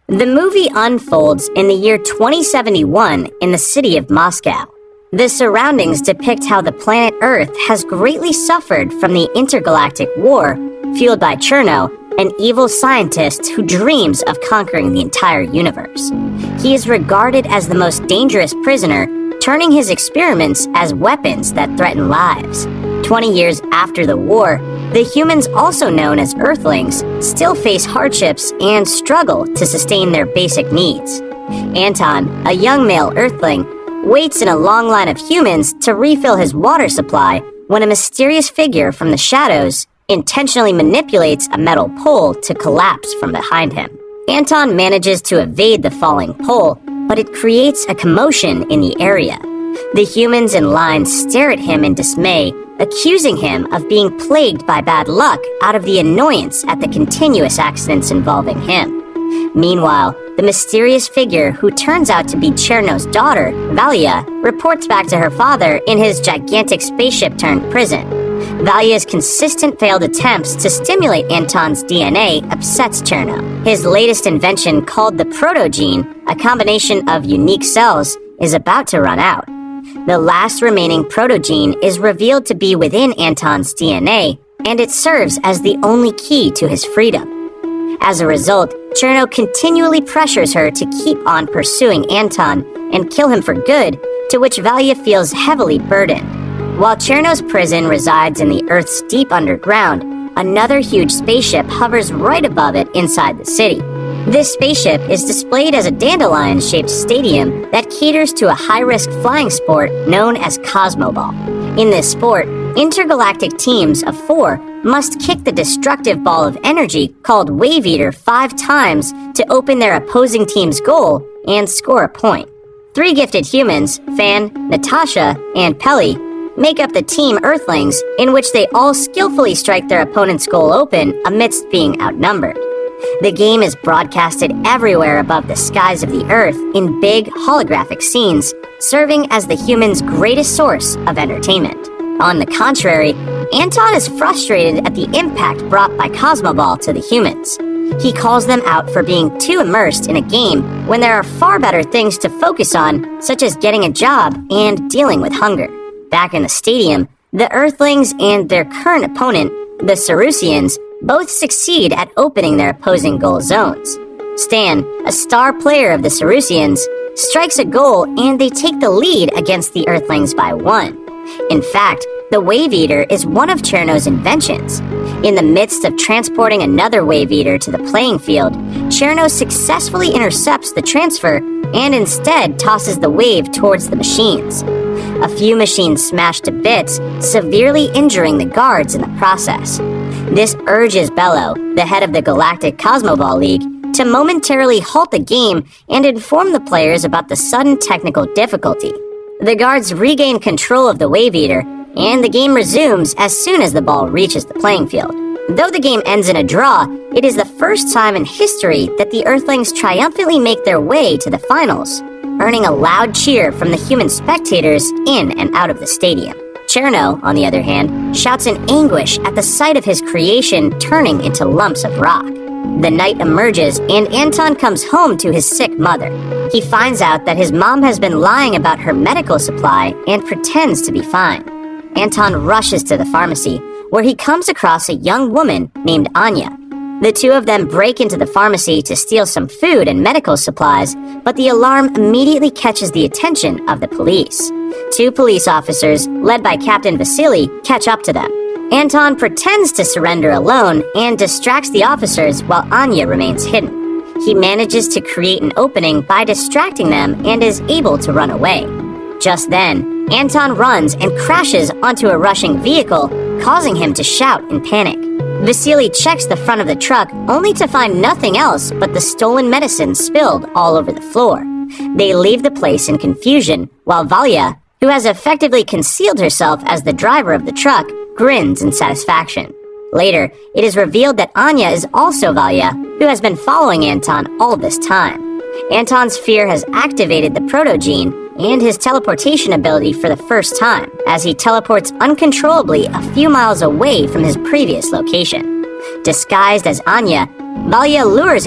The movie unfolds in the year 2071 in the city of Moscow. The surroundings depict how the planet Earth has greatly suffered from the intergalactic war fueled by Cherno, an evil scientist who dreams of conquering the entire universe. He is regarded as the most dangerous prisoner, turning his experiments as weapons that threaten lives. 20 years after the war, the humans, also known as Earthlings, still face hardships and struggle to sustain their basic needs. Anton, a young male Earthling, waits in a long line of humans to refill his water supply when a mysterious figure from the shadows intentionally manipulates a metal pole to collapse from behind him. Anton manages to evade the falling pole, but it creates a commotion in the area. The humans in line stare at him in dismay, accusing him of being plagued by bad luck out of the annoyance at the continuous accidents involving him. Meanwhile, the mysterious figure who turns out to be Cherno's daughter, Valia, reports back to her father in his gigantic spaceship-turned-prison. Valia's consistent failed attempts to stimulate Anton's DNA upsets Cherno. His latest invention, called the protogene, a combination of unique cells, is about to run out. The last remaining protogene is revealed to be within Anton's DNA, and it serves as the only key to his freedom. As a result, Cherno continually pressures her to keep on pursuing Anton and kill him for good, to which Valia feels heavily burdened. While Cherno's prison resides in the Earth's deep underground, another huge spaceship hovers right above it inside the city. This spaceship is displayed as a dandelion-shaped stadium that caters to a high-risk flying sport known as Cosmoball. In this sport, intergalactic teams of 4 must kick the destructive ball of energy called Wave Eater 5 times to open their opposing team's goal and score a point. 3 gifted humans, Fan, Natasha, and Pelly, make up the Team Earthlings, in which they all skillfully strike their opponent's goal open amidst being outnumbered. The game is broadcasted everywhere above the skies of the Earth in big holographic scenes, serving as the humans' greatest source of entertainment. On the contrary, Anton is frustrated at the impact brought by Cosmoball to the humans. He calls them out for being too immersed in a game when there are far better things to focus on, such as getting a job and dealing with hunger. Back in the stadium, the Earthlings and their current opponent, the Cerusians, both succeed at opening their opposing goal zones. Stan, a star player of the Cerusians, strikes a goal and they take the lead against the Earthlings by 1. In fact, the Wave Eater is one of Cherno's inventions. In the midst of transporting another Wave Eater to the playing field, Cherno successfully intercepts the transfer and instead tosses the wave towards the machines. A few machines smash to bits, severely injuring the guards in the process. This urges Bello, the head of the Galactic Cosmoball League, to momentarily halt the game and inform the players about the sudden technical difficulty. The guards regain control of the Wave Eater, and the game resumes as soon as the ball reaches the playing field. Though the game ends in a draw, it is the first time in history that the Earthlings triumphantly make their way to the finals, earning a loud cheer from the human spectators in and out of the stadium. Cherno, on the other hand, shouts in anguish at the sight of his creation turning into lumps of rock. The night emerges, and Anton comes home to his sick mother. He finds out that his mom has been lying about her medical supply and pretends to be fine. Anton rushes to the pharmacy, where he comes across a young woman named Anya. The two of them break into the pharmacy to steal some food and medical supplies, but the alarm immediately catches the attention of the police. 2 police officers, led by Captain Vasily, catch up to them. Anton pretends to surrender alone and distracts the officers while Anya remains hidden. He manages to create an opening by distracting them and is able to run away. Just then, Anton runs and crashes onto a rushing vehicle, causing him to shout in panic. Vasily checks the front of the truck only to find nothing else but the stolen medicine spilled all over the floor. They leave the place in confusion, while Valia, who has effectively concealed herself as the driver of the truck, grins in satisfaction. Later, it is revealed that Anya is also Valia, who has been following Anton all this time. Anton's fear has activated the protogene and his teleportation ability for the first time, as he teleports uncontrollably a few miles away from his previous location. Disguised as Anya, Valia lures